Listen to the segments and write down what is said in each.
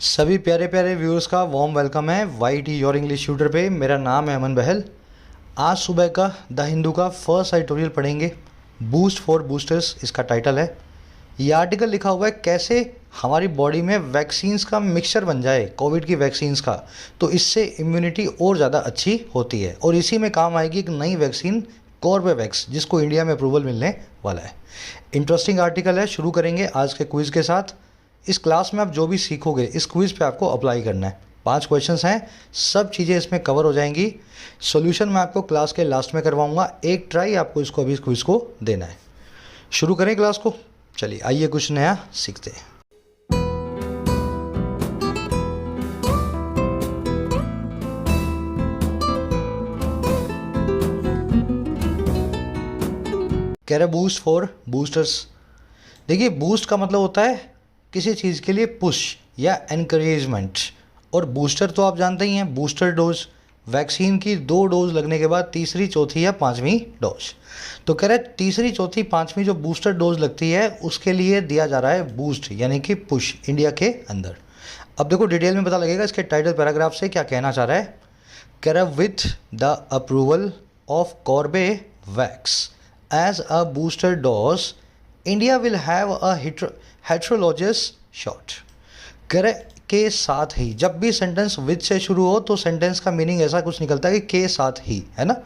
सभी प्यारे प्यारे व्यूअर्स का वार्म वेलकम है Y T your English tutor पे। मेरा नाम है अमन बहल। आज सुबह का द हिंदू का फर्स्ट एडिटोरियल पढ़ेंगे। बूस्ट फॉर बूस्टर्स इसका टाइटल है। ये आर्टिकल लिखा हुआ है कैसे हमारी बॉडी में वैक्सीन्स का मिक्सचर बन जाए, कोविड की वैक्सीन्स का, तो इससे इम्यूनिटी और ज़्यादा अच्छी होती है। और इसी में काम आएगी एक नई वैक्सीन कॉर्बेवैक्स, जिसको इंडिया में अप्रूवल मिलने वाला है। इंटरेस्टिंग आर्टिकल है। शुरू करेंगे आज के क्विज़ के साथ। इस क्लास में आप जो भी सीखोगे इस क्विज़ पे आपको अप्लाई करना है। 5 क्वेश्चंस हैं, सब चीज़ें इसमें कवर हो जाएंगी। सॉल्यूशन मैं आपको क्लास के लास्ट में करवाऊंगा। एक ट्राई आपको इसको अभी इस क्विज़ को देना है। शुरू करें क्लास को। चलिए आइए कुछ नया सीखते हैं। कह रहे बूस्ट फॉर बूस्टर्स। देखिए, बूस्ट का मतलब होता है किसी चीज़ के लिए पुश या एनकरेजमेंट, और बूस्टर तो आप जानते ही हैं, बूस्टर डोज। वैक्सीन की 2 डोज लगने के बाद तीसरी, चौथी या 5वीं डोज। तो कह रहे तीसरी, चौथी, 5वीं जो बूस्टर डोज लगती है उसके लिए दिया जा रहा है बूस्ट यानी कि पुश इंडिया के अंदर। अब देखो डिटेल में पता लगेगा इसके टाइटल पैराग्राफ से क्या कहना चाह रहा है। कह रहा with the approval of Corbevax as a booster dose India will have a heterologous shot. करे के साथ ही, जब भी सेंटेंस विद से शुरू हो तो सेंटेंस का मीनिंग ऐसा कुछ निकलता है कि के साथ ही, है ना।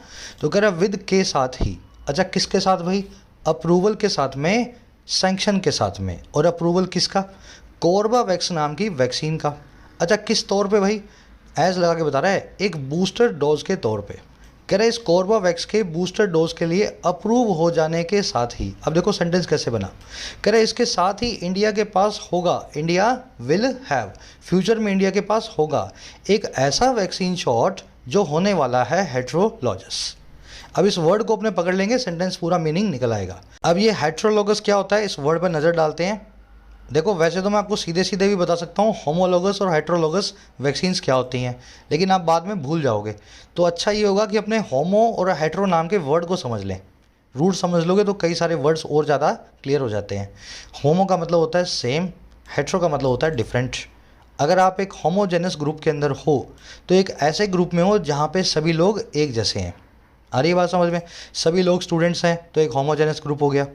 तो कह रहा विद के साथ ही। अच्छा, किसके साथ भाई? अप्रूवल के साथ में, सैंक्शन के साथ में। और अप्रूवल किसका? कॉर्बेवैक्स नाम की वैक्सीन का। अच्छा, किस तौर पे भाई? एज लगा के बता रहा है, एक बूस्टर डोज के तौर पे। कह रहा है इस कॉर्बेवैक्स के बूस्टर डोज के लिए अप्रूव हो जाने के साथ ही, अब देखो सेंटेंस कैसे बना। कह रहा है इसके साथ ही इंडिया के पास होगा, इंडिया विल हैव, फ्यूचर में इंडिया के पास होगा एक ऐसा वैक्सीन शॉट जो होने वाला है हेट्रोलॉजस। अब इस वर्ड को अपने पकड़ लेंगे, सेंटेंस पूरा मीनिंग निकल आएगा। अब ये हेट्रोलॉगस क्या होता है, इस वर्ड पर नज़र डालते हैं। देखो, वैसे तो मैं आपको सीधे सीधे भी बता सकता हूँ होमोलॉगस और हेट्रोलॉगस वैक्सीन्स क्या होती हैं, लेकिन आप बाद में भूल जाओगे। तो अच्छा ये होगा कि अपने होमो और हेट्रो नाम के वर्ड को समझ लें। रूट समझ लोगे तो कई सारे वर्ड्स और ज़्यादा क्लियर हो जाते हैं। होमो का मतलब होता है सेम, हेट्रो का मतलब होता है डिफरेंट। अगर आप एक होमोजेनस ग्रुप के अंदर हो तो एक ऐसे ग्रुप में हो जहाँ पे सभी लोग एक जैसे हैं। आ रही है बात समझ में? सभी लोग स्टूडेंट्स हैं तो एक होमोजेनस ग्रुप हो गया,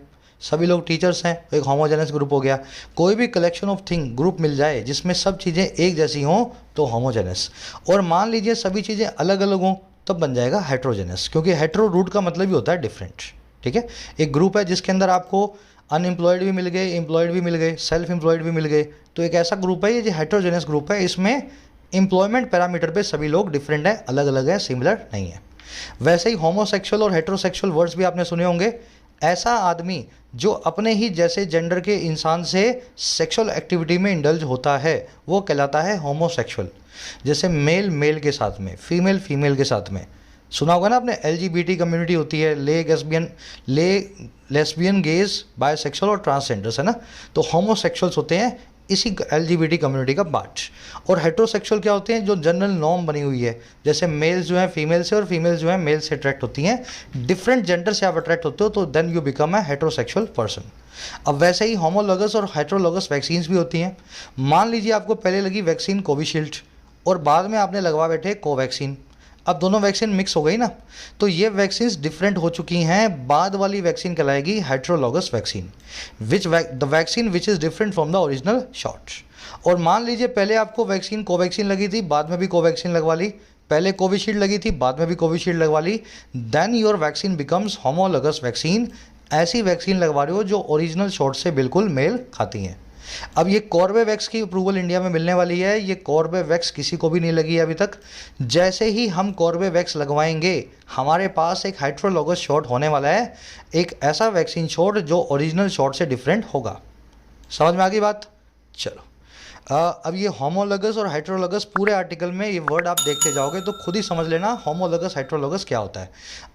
सभी लोग टीचर्स हैं तो एक होमोजेनस ग्रुप हो गया। कोई भी कलेक्शन ऑफ थिंग ग्रुप मिल जाए जिसमें सब चीज़ें एक जैसी हों तो होमोजेनस। और मान लीजिए सभी चीज़ें अलग अलग हों तब बन जाएगा हेट्रोजेनस, क्योंकि हेट्रो रूट का मतलब ही होता है डिफरेंट। ठीक है, एक ग्रुप है जिसके अंदर आपको अनएम्प्लॉयड भी मिल गए, एम्प्लॉयड भी मिल गए, सेल्फ एम्प्लॉयड भी मिल गए, तो एक ऐसा ग्रुप है ये जो हेट्रोजेनस ग्रुप है। इसमें एम्प्लॉयमेंट पैरामीटर पे सभी लोग डिफरेंट हैं, अलग अलग है, सिमिलर नहीं है। वैसे ही होमोसेक्सुअल और हेट्रोसेक्सुअल वर्ड्स भी आपने सुने होंगे। ऐसा आदमी जो अपने ही जैसे जेंडर के इंसान से सेक्सुअल एक्टिविटी में इंडल्ज होता है वो कहलाता है होमोसेक्सुअल। जैसे मेल मेल के साथ में, फीमेल फीमेल के साथ में। सुना होगा ना आपने, एलजीबीटी कम्युनिटी होती है, लेस्बियन, गेज, बायसेक्सुअल और ट्रांसजेंडर्स, है ना। तो होमोसेक्सुअल्स होते हैं इसी एलजीबीटी कम्युनिटी का पार्ट। और हेट्रोसेक्सुअल क्या होते हैं? जो जनरल नॉर्म बनी हुई है, जैसे मेल्स जो है फीमेल से और फीमेल्स जो है मेल से अट्रैक्ट होती हैं। डिफरेंट जेंडर से आप अट्रैक्ट होते हो तो then you become a heterosexual person. अब वैसे ही होमोलॉगस और हेट्रोलॉगस वैक्सीन्स भी होती हैं। मान लीजिए आपको पहले लगी वैक्सीन कोविशील्ड और बाद में आपने लगवा बैठे कोवैक्सीन। अब दोनों वैक्सीन मिक्स हो गई ना, तो ये वैक्सीन्स डिफरेंट हो चुकी हैं। बाद वाली वैक्सीन कहलाएगी heterologous vaccine, the vaccine which is different from the original shot. और मान लीजिए पहले आपको वैक्सीन कोवैक्सीन लगी थी, बाद में भी कोवैक्सीन लगवा ली, पहले कोविशील्ड लगी थी, बाद में भी कोविशील्ड लगवा ली, then your vaccine becomes homologous vaccine. ऐसी वैक्सीन लगवा रहे हो जो ओरिजिनल शॉट से बिल्कुल मेल खाती हैं। अब ये कॉर्बेवैक्स की अप्रूवल इंडिया में मिलने वाली है। ये कॉर्बेवैक्स किसी को भी नहीं लगी है अभी तक। जैसे ही हम कॉर्बेवैक्स लगवाएंगे हमारे पास एक हेट्रोलॉगस शॉट होने वाला है, एक ऐसा वैक्सीन शॉट जो ओरिजिनल शॉट से डिफरेंट होगा। समझ में आ गई बात? चलो, अब ये होमोलॉगस और हेट्रोलॉगस पूरे आर्टिकल में ये वर्ड आप देखते जाओगे तो खुद ही समझ लेना होमोलॉगस हेट्रोलॉगस क्या होता है।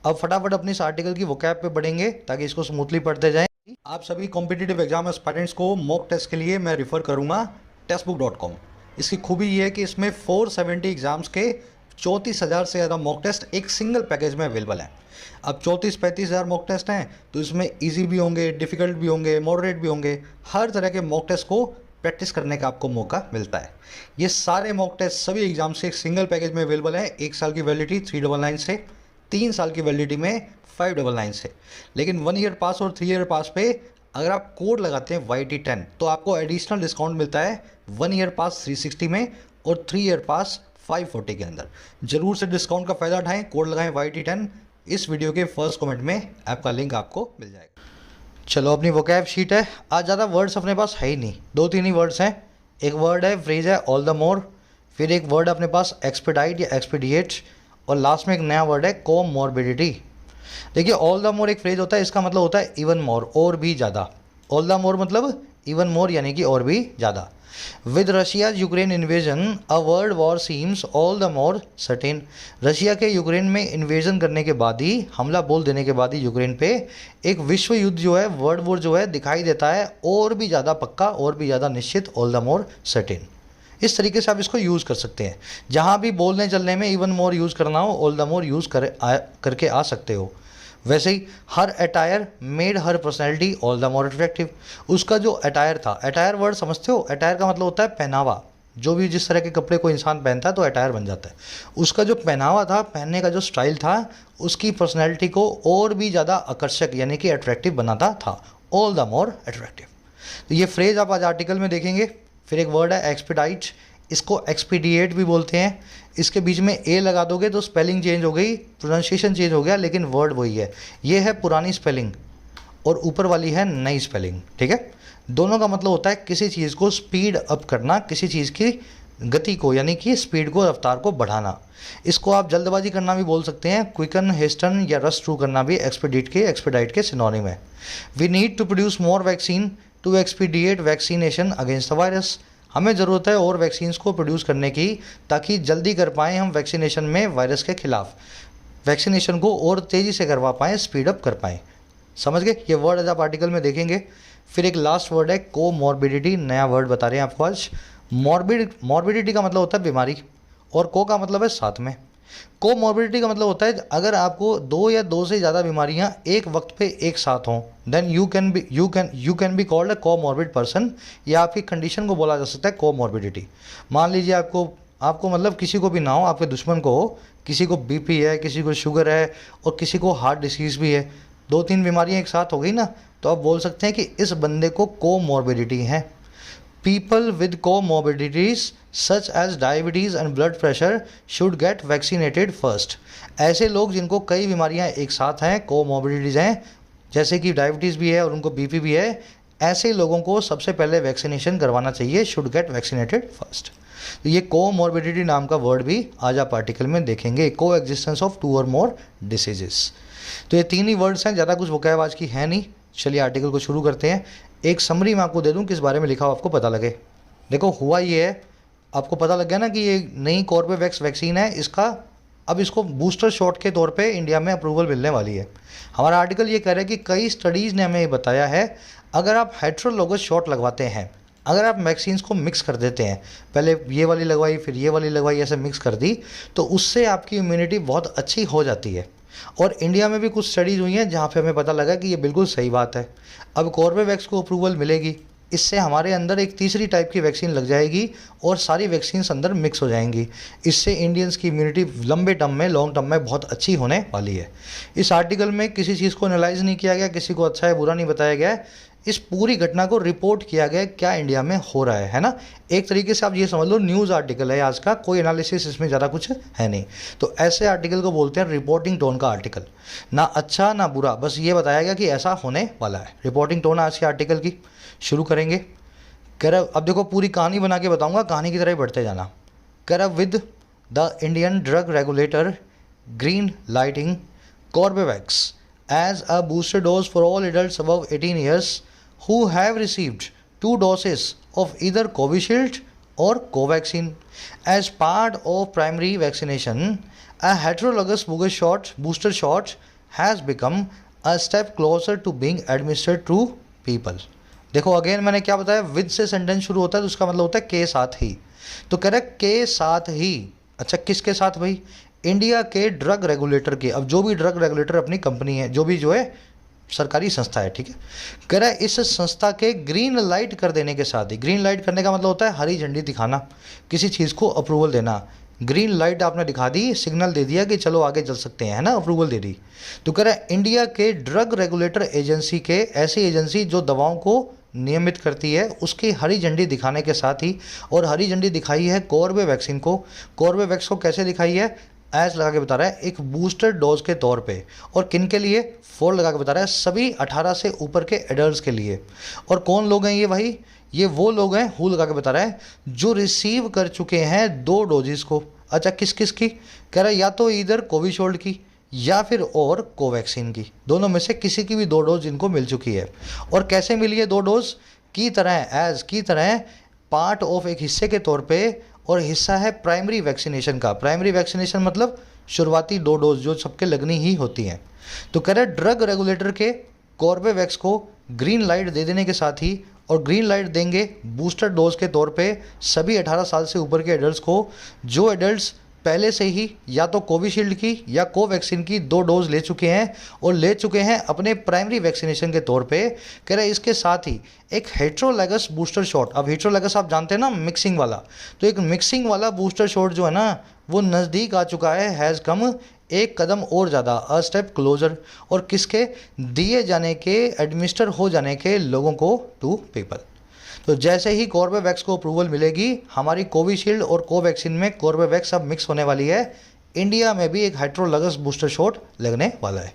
अब फटाफट अपनी इस आर्टिकल की वोकैब पे बढ़ेंगे ताकि इसको स्मूथली पढ़ते जाएं। आप सभी कॉम्पिटिटिव एग्जाम एस्पायरेंट्स को मॉक टेस्ट के लिए मैं रिफ़र करूंगा टेस्टबुक.com। इसकी खूबी ये है कि इसमें 470 एग्जाम्स के 34,000 से ज़्यादा मॉक टेस्ट एक सिंगल पैकेज में अवेलेबल हैं। अब 34-35 हज़ार मॉक टेस्ट हैं तो इसमें इजी भी होंगे, डिफ़िकल्ट भी होंगे, मॉडरेट भी होंगे। हर तरह के मॉक टेस्ट को प्रैक्टिस करने का आपको मौका मिलता है। ये सारे मॉक टेस्ट सभी एग्जाम से एक सिंगल पैकेज में अवेलेबल है। 1 साल की वैलिडिटी 399 से, 3 साल की वैलिडिटी में 599 से। लेकिन 1 ईयर पास और 3 ईयर पास पे अगर आप कोड लगाते हैं YT10 तो आपको एडिशनल डिस्काउंट मिलता है 1 ईयर पास 360 में और 3 ईयर पास 540 के अंदर। जरूर से डिस्काउंट का फ़ायदा उठाएं, कोड लगाएं YT10। इस वीडियो के फर्स्ट कमेंट में ऐप का लिंक आपको मिल जाएगा। चलो, अपनी वोकैब शीट है। आज ज़्यादा वर्ड्स अपने पास है ही नहीं, 2-3 ही वर्ड्स हैं। एक वर्ड है, फ्रेज है ऑल द मोर, फिर एक वर्ड अपने पास एक्सपेडाइट या एक्सपीडिएट, और लास्ट में एक नया वर्ड है कोमॉर्बिडिटी। देखिए, ऑल द मोर एक फ्रेज होता है, इसका मतलब होता है इवन मोर, और भी ज़्यादा। ऑल द मोर मतलब इवन मोर यानी कि और भी ज़्यादा। With Russia Ukraine invasion a world war seems all the more certain. Russia के यूक्रेन में इन्वेजन करने के बाद ही, हमला बोल देने के बाद ही यूक्रेन पे एक विश्व युद्ध जो है, वर्ल्ड वॉर जो है दिखाई देता है और भी ज़्यादा पक्का, और भी ज़्यादा निश्चित, ऑल द मोर सर्टेन। इस तरीके से आप इसको यूज़ कर सकते हैं। जहाँ भी बोलने चलने में इवन मोर यूज़ करना हो, ऑल द मोर यूज़ करके आ सकते हो। वैसे ही her attire made her personality all the more attractive. उसका जो अटायर था, अटायर वर्ड समझते हो? अटायर का मतलब होता है पहनावा। जो भी जिस तरह के कपड़े कोई इंसान पहनता है तो अटायर बन जाता है। उसका जो पहनावा था, पहनने का जो स्टाइल था, उसकी पर्सनैलिटी को और भी ज़्यादा आकर्षक यानी कि अट्रैक्टिव बनाता था, ऑल द मोर अट्रैक्टिव। तो ये फ्रेज आप आज आर्टिकल में देखेंगे। फिर एक वर्ड है एक्सपीडाइट, इसको एक्सपीडिएट भी बोलते हैं। इसके बीच में ए लगा दोगे तो स्पेलिंग चेंज हो गई, प्रोनाउंसिएशन चेंज हो गया, लेकिन वर्ड वही है। ये है पुरानी स्पेलिंग और ऊपर वाली है नई स्पेलिंग, ठीक है। दोनों का मतलब होता है किसी चीज़ को स्पीड अप करना, किसी चीज़ की गति को यानी कि स्पीड को, रफ्तार को बढ़ाना। इसको आप जल्दबाजी करना भी बोल सकते हैं, क्विकन, हेस्टन या रश थ्रू करना भी एक्सपीडाइट के सिनोनिम है। We need to produce more vaccine to expedite vaccination against the virus. हमें ज़रूरत है और वैक्सीन्स को प्रोड्यूस करने की, ताकि जल्दी कर पाएँ हम वैक्सीनेशन में वायरस के खिलाफ, वैक्सीनेशन को और तेज़ी से करवा पाएँ, स्पीड अप कर पाएँ। समझ गए? ये वर्ड आज आप आर्टिकल में देखेंगे। फिर एक लास्ट वर्ड है कोमॉर्बिडिटी, नया वर्ड बता रहे हैं आपको आज। मॉर्बिडिटी का मतलब होता है बीमारी, और को का मतलब है साथ में। कोमॉर्बिडिटी का मतलब होता है अगर आपको 2 या 2 से ज़्यादा बीमारियां एक वक्त पे एक साथ हों, then you can be called a comorbid person, या आपकी कंडीशन को बोला जा सकता है कोमॉर्बिडिटी। मान लीजिए आपको मतलब किसी को भी ना हो, आपके दुश्मन को हो, किसी को बीपी है, किसी को शुगर है और किसी को हार्ट डिसीज़ भी है, 2-3 बीमारियां एक साथ हो गई ना, तो आप बोल सकते हैं कि इस बंदे को कोमॉर्बिडिटी है। People with comorbidities such as diabetes and blood pressure should get vaccinated first. ऐसे लोग जिनको कई बीमारियां एक साथ हैं, कोमॉर्बिडिटीज़ हैं, जैसे कि डायबिटीज़ भी है और उनको बीपी भी है, ऐसे लोगों को सबसे पहले वैक्सीनेशन करवाना चाहिए, शुड गेट वैक्सीनेटेड फर्स्ट। तो ये कोमॉर्बिडिटी नाम का वर्ड भी आज आप आर्टिकल में देखेंगे, को एग्जिस्टेंस ऑफ 2 और मोर डिसीजेस। तो ये 3 ही वर्ड्स हैं, ज़्यादा कुछ वोकैब आज की है नहीं। चलिए आर्टिकल को शुरू करते हैं। एक समरी मैं आपको दे दूं किस बारे में लिखा हो, आपको पता लगे। देखो, हुआ ये है, आपको पता लग गया ना कि ये नई कॉर्बेवैक्स वैक्सीन है, अब इसको बूस्टर शॉट के तौर पे इंडिया में अप्रूवल मिलने वाली है। हमारा आर्टिकल ये कह रहा है कि कई स्टडीज़ ने हमें ये बताया है, अगर आप हेट्रोलोगस शॉट लगवाते हैं, अगर आप वैक्सीन्स को मिक्स कर देते हैं, पहले ये वाली लगवाई फिर ये वाली लगवाई, ऐसे मिक्स कर दी, तो उससे आपकी इम्यूनिटी बहुत अच्छी हो जाती है। और इंडिया में भी कुछ स्टडीज़ हुई हैं जहाँ पे हमें पता लगा कि ये बिल्कुल सही बात है। अब कॉर्बेवैक्स को अप्रूवल मिलेगी, इससे हमारे अंदर एक तीसरी टाइप की वैक्सीन लग जाएगी और सारी वैक्सीन्स अंदर मिक्स हो जाएंगी। इससे इंडियंस की इम्यूनिटी लंबे टर्म में, लॉन्ग टर्म में बहुत अच्छी होने वाली है। इस आर्टिकल में किसी चीज़ को एनालाइज नहीं किया गया, किसी को अच्छा है बुरा नहीं बताया गया है, इस पूरी घटना को रिपोर्ट किया गया क्या इंडिया में हो रहा है ना। एक तरीके से आप ये समझ लो न्यूज़ आर्टिकल है आज का, कोई एनालिसिस इसमें ज़्यादा कुछ है नहीं। तो ऐसे आर्टिकल को बोलते हैं रिपोर्टिंग टोन का आर्टिकल, ना अच्छा ना बुरा, बस ये बताया गया कि ऐसा होने वाला है। रिपोर्टिंग टोन आज के आर्टिकल की शुरू करेंगे। कह रहा अब देखो पूरी कहानी बना के बताऊँगा, कहानी की तरह ही बढ़ते जाना। कह रहा with the Indian drug regulator green lighting Corbevax as a booster dose for all adults above 18 years who have received 2 doses of either Covishield or Covaxin. As part of primary vaccination, a heterologous booster shot has become a step closer to being administered to people. देखो again मैंने क्या बताया, with से sentence शुरू होता है तो उसका मतलब होता है के साथ ही। तो कह रहा है के साथ ही, अच्छा किसके साथ भाई? इंडिया के ड्रग रेगुलेटर के। अब जो भी ड्रग रेगुलेटर अपनी कंपनी है, जो है सरकारी संस्था है, ठीक है। कह रहा है इस संस्था के ग्रीन लाइट कर देने के साथ ही, ग्रीन लाइट करने का मतलब होता है हरी झंडी दिखाना, किसी चीज़ को अप्रूवल देना। ग्रीन लाइट आपने दिखा दी, सिग्नल दे दिया कि चलो आगे चल सकते हैं, है ना, अप्रूवल दे दी। तो कह रहा है इंडिया के ड्रग रेगुलेटर एजेंसी के, ऐसी एजेंसी जो दवाओं को नियमित करती है, उसकी हरी झंडी दिखाने के साथ ही, और हरी झंडी दिखाई है कॉर्बेवैक्सीन को। कॉर्बेवैक्स को कैसे दिखाई है, एज लगा के बता रहा है, एक बूस्टर डोज के तौर पे। और किन के लिए, 4 लगा के बता रहा है, सभी 18 से ऊपर के एडल्ट के लिए। और कौन लोग हैं ये भाई, ये वो लोग हैं, हु लगा के बता रहा है, जो रिसीव कर चुके हैं 2 डोजेस को। अच्छा, किस किस की, कह रहा है या तो इधर कोविशील्ड की या फिर और कोवैक्सीन की, दोनों में से किसी की भी 2 डोज इनको मिल चुकी है। और कैसे मिली है 2 डोज, की तरह, एज की तरह, पार्ट ऑफ एक हिस्से के तौर पे, और हिस्सा है प्राइमरी वैक्सीनेशन का। प्राइमरी वैक्सीनेशन मतलब शुरुआती 2 डोज जो सबके लगनी ही होती हैं। तो कह रहे ड्रग रेगुलेटर के कॉर्बेवैक्स को ग्रीन लाइट दे देने के साथ ही, और ग्रीन लाइट देंगे बूस्टर डोज के तौर पे सभी 18 साल से ऊपर के एडल्ट्स को, जो एडल्ट्स पहले से ही या तो कोविशील्ड की या कोवैक्सीन की 2 डोज ले चुके हैं, और ले चुके हैं अपने प्राइमरी वैक्सीनेशन के तौर पे। कह रहे इसके साथ ही एक हेट्रोलैगस बूस्टर शॉट, अब हेट्रोलैगस आप जानते हैं ना, मिक्सिंग वाला, तो एक मिक्सिंग वाला बूस्टर शॉट जो है ना, वो नज़दीक आ चुका है, हैज़ कम, एक कदम और ज़्यादा, अ स्टेप क्लोजर। और किसके, दिए जाने के, एडमिनिस्टर हो जाने के लोगों को, टू पीपल। तो जैसे ही कॉर्बेवैक्स को अप्रूवल मिलेगी, हमारी कोविशील्ड और कोवैक्सीन में कॉर्बेवैक्स अब मिक्स होने वाली है, इंडिया में भी एक हेट्रोलैगस बूस्टर शॉट लगने वाला है।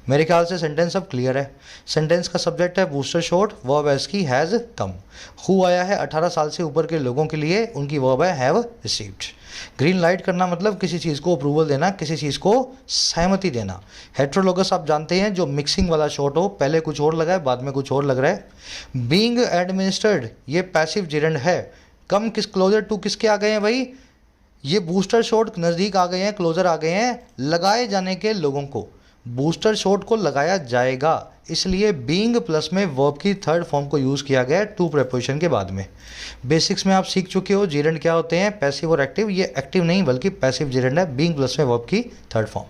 मेरे ख्याल से सेंटेंस अब क्लियर है। सेंटेंस का सब्जेक्ट है बूस्टर शॉट, वर्ब है इसकी हैज़ कम। हु आया है 18 साल से ऊपर के लोगों के लिए, उनकी वर्ब है हैव रिसीव्ड। ग्रीन लाइट करना मतलब किसी चीज़ को अप्रूवल देना, किसी चीज़ को सहमति देना। हेट्रोलॉगस आप जानते हैं, जो मिक्सिंग वाला शॉट हो, पहले कुछ और लगा है बाद में कुछ और लग रहा है। बीइंग एडमिनिस्टर्ड, ये पैसिव जिरेंड है। कम किस, क्लोजर टू किसके आ गए हैं भाई, ये बूस्टर शॉट नज़दीक आ गए हैं, क्लोजर आ गए हैं लगाए जाने के लोगों को। बूस्टर शॉट को लगाया जाएगा, इसलिए बीइंग प्लस में वर्ब की 3rd फॉर्म को यूज़ किया गया है टू प्रेपोजिशन के बाद में। बेसिक्स में आप सीख चुके हो जिरेंड क्या होते हैं, पैसिव और एक्टिव। ये एक्टिव नहीं बल्कि पैसिव जिरेंड है, बीइंग प्लस में वर्ब की 3rd फॉर्म।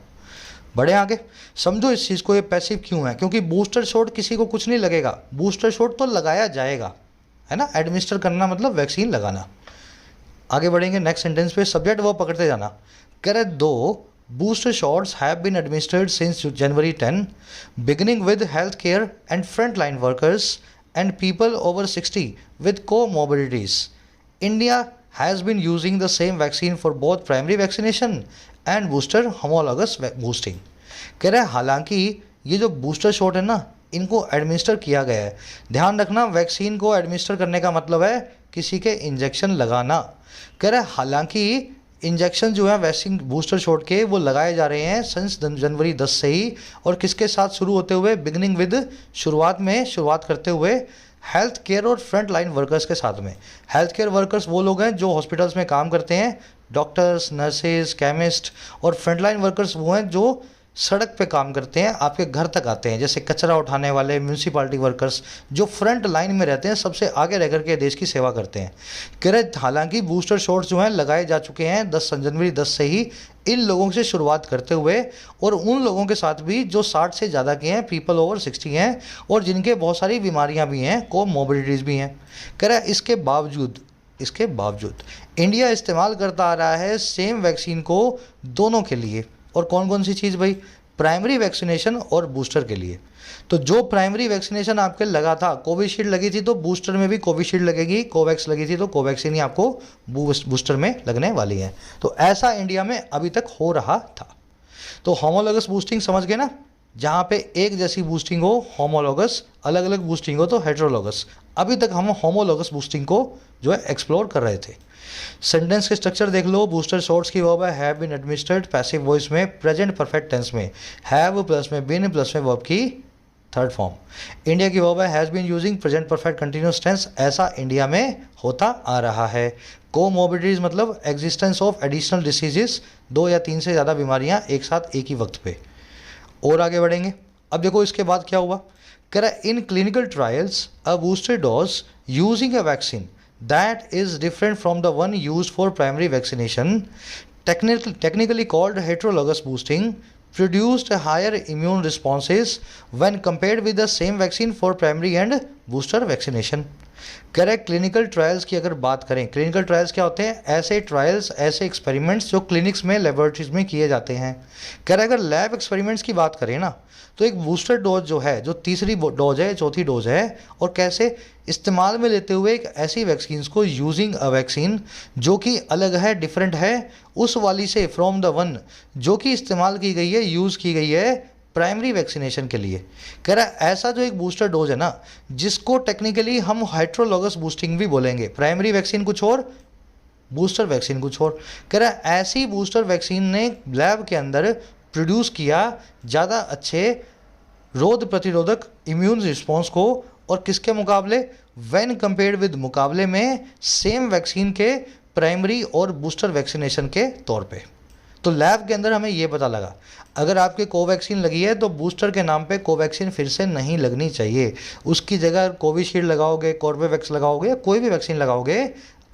बढ़े आगे, समझो इस चीज़ को, ये पैसिव क्यों है, क्योंकि बूस्टर शॉट किसी को कुछ नहीं लगेगा, बूस्टर शॉट तो लगाया जाएगा, है ना। एडमिनिस्टर करना मतलब वैक्सीन लगाना। आगे बढ़ेंगे नेक्स्ट सेंटेंस पे, सब्जेक्ट वर्ब पकड़ते जाना। कह रहे दो booster shots have been administered since January 10, beginning with healthcare and frontline workers and people over 60 with comorbidities. India has been using the same vaccine for both primary vaccination and booster homologous boosting. कह रहे हैं हालांकि ये जो booster shot है ना, इनको administer किया गया है। ध्यान रखना, वैक्सीन को एडमिनिस्टर करने का मतलब है किसी के इंजेक्शन लगाना। कह रहे हैं हालांकि इंजेक्शन जो है वैक्सीन बूस्टर शॉट के, वो लगाए जा रहे हैं सिंस जनवरी 10 से ही। और किसके साथ शुरू होते हुए, बिगिनिंग विद, शुरुआत करते हुए हेल्थ केयर और फ्रंट लाइन वर्कर्स के साथ में। हेल्थ केयर वर्कर्स वो लोग हैं जो हॉस्पिटल्स में काम करते हैं, डॉक्टर्स, नर्सेज, केमिस्ट। और फ्रंट लाइन वर्कर्स वो हैं जो सड़क पे काम करते हैं, आपके घर तक आते हैं, जैसे कचरा उठाने वाले, म्यूनसिपालिटी वर्कर्स, जो फ्रंट लाइन में रहते हैं, सबसे आगे रह करके देश की सेवा करते हैं। कह रहे हालांकि बूस्टर शॉट्स जो हैं लगाए जा चुके हैं जनवरी 10 से ही, इन लोगों से शुरुआत करते हुए, और उन लोगों के साथ भी जो 60 से ज़्यादा के हैं, पीपल ओवर 60 हैं, और जिनके बहुत सारी बीमारियाँ भी हैं, कोमोर्बिडिटीज़ भी हैं। कह रहा है इसके बावजूद इंडिया इस्तेमाल करता आ रहा है सेम वैक्सीन को दोनों के लिए। और कौन कौन सी चीज़ भाई, प्राइमरी वैक्सीनेशन और बूस्टर के लिए। तो जो प्राइमरी वैक्सीनेशन आपके लगा था, कोविशील्ड लगी थी तो बूस्टर में भी कोविशील्ड लगेगी, कोवैक्स लगी थी तो कोवैक्सीन ही आपको बूस्टर में लगने वाली है। तो ऐसा इंडिया में अभी तक हो रहा था। तो होमोलॉगस बूस्टिंग समझ गए ना, जहाँ पे एक जैसी बूस्टिंग हो होमोलॉगस, अलग अलग बूस्टिंग हो तो हेट्रोलॉगस। अभी तक हम होमोलॉगस बूस्टिंग को जो है एक्सप्लोर कर रहे थे। सेंटेंस के स्ट्रक्चर देख लो, बूस्टर शॉट्स की वर्ब है have been administered, passive voice में, प्रेजेंट परफेक्ट टेंस में हैव प्लस में बीन प्लस में वर्ब की 3rd फॉर्म। इंडिया की वर्ब है has been using present perfect continuous tense, ऐसा इंडिया में होता आ रहा है। कोमोर्बिडिटीज मतलब एग्जिस्टेंस ऑफ एडिशनल डिसीजेस, 2 या 3 से ज़्यादा बीमारियां एक साथ एक ही वक्त पे। और आगे बढ़ेंगे, अब देखो इसके बाद क्या हुआ। कह रहा है in clinical trials a booster dose using a vaccine that is different from the one used for primary vaccination, technically called heterologous boosting, produced higher immune responses when compared with the same vaccine for primary and booster vaccination. Correct clinical trials की अगर बात करें, clinical trials क्या होते हैं? ऐसे trials, ऐसे experiments जो क्लिनिक्स में, लेबोरेटरीज में किए जाते हैं। करेक्ट, अगर लैब एक्सपेरिमेंट्स की बात करें ना, तो एक बूस्टर डोज जो है, जो तीसरी डोज है, चौथी डोज है, और कैसे इस्तेमाल में लेते हुए एक ऐसी वैक्सीन को, यूजिंग अ वैक्सीन जो कि अलग है, डिफरेंट है उस वाली से, फ्रॉम द वन जो कि इस्तेमाल की गई है, यूज़ की गई है प्राइमरी वैक्सीनेशन के लिए। कह रहा है ऐसा जो एक बूस्टर डोज है ना, जिसको टेक्निकली हम हेट्रोलोगस बूस्टिंग भी बोलेंगे, प्राइमरी वैक्सीन कुछ और, बूस्टर वैक्सीन कुछ और। कह रहा है ऐसी बूस्टर वैक्सीन ने लैब के अंदर प्रोड्यूस किया ज़्यादा अच्छे रोग प्रतिरोधक इम्यून रिस्पॉन्स को, और किसके मुकाबले? व्हेन कंपेयर्ड विद, मुकाबले में सेम वैक्सीन के प्राइमरी और बूस्टर वैक्सीनेशन के तौर पे। तो लैब के अंदर हमें ये पता लगा, अगर आपके कोवैक्सीन लगी है तो बूस्टर के नाम पे कोवैक्सीन फिर से नहीं लगनी चाहिए, उसकी जगह कोविशील्ड लगाओगे, कॉर्बेवैक्स लगाओगे, या कोई भी वैक्सीन लगाओगे,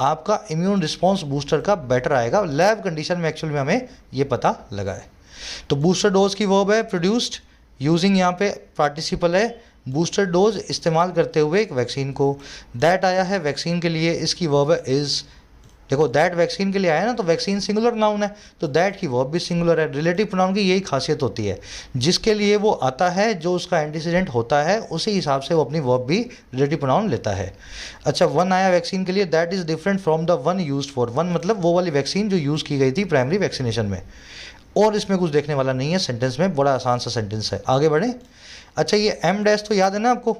आपका इम्यून रिस्पॉन्स बूस्टर का बेटर आएगा। लैब कंडीशन में एक्चुअल में हमें ये पता लगा है। तो बूस्टर डोज की वर्ब है प्रोड्यूस्ड, यूजिंग यहाँ पे पार्टिसिपल है, बूस्टर डोज इस्तेमाल करते हुए एक वैक्सीन को। दैट आया है वैक्सीन के लिए, इसकी वर्ब है इज़। देखो दैट वैक्सीन के लिए आया ना, तो वैक्सीन सिंगुलर नाउन है, तो दैट की वर्ब भी सिंगुलर है। रिलेटिव प्रोनाउन की यही खासियत होती है, जिसके लिए वो आता है, जो उसका एंटीसीडेंट होता है, उसी हिसाब से वो अपनी वर्ब भी रिलेटिव प्रोनाउन लेता है। अच्छा, वन आया वैक्सीन के लिए, that is different from the one used for. One मतलब वो वाली वैक्सीन जो यूज़ की गई थी प्राइमरी वैक्सीनेशन में। और इसमें कुछ देखने वाला नहीं है सेंटेंस में, बड़ा आसान सा सेंटेंस है। आगे बढ़ें। अच्छा, ये एम डैश तो याद है ना आपको